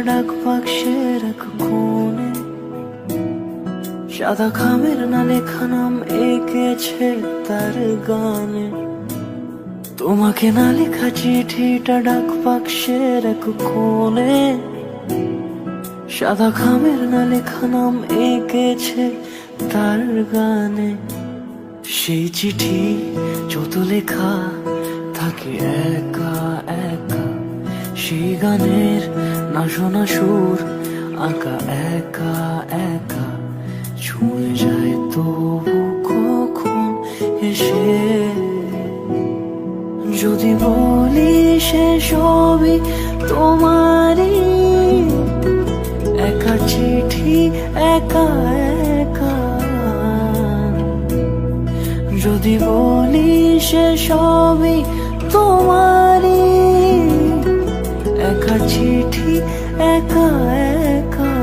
ডাক বাক্সের এক কোণে সাদা খামের না লেখা নাম এঁকেছে তার গানে। তোমাকে না লেখা চিঠিটা ডাক বাক্সের এক কোণে সাদা খামের না লেখা নাম এঁকেছে তার গানে। সেই চিঠি যত লেখা থাকে একা একা, সেই গানের না শোনা সুর আঁকা একা একা ছুঁয়ে যায় তবু কখন এসে। যদি বলি সে সবই তোমারই, একা চিঠি একা একা। যদি বলি সে সবই তোমারই, একা চিঠি একা একা।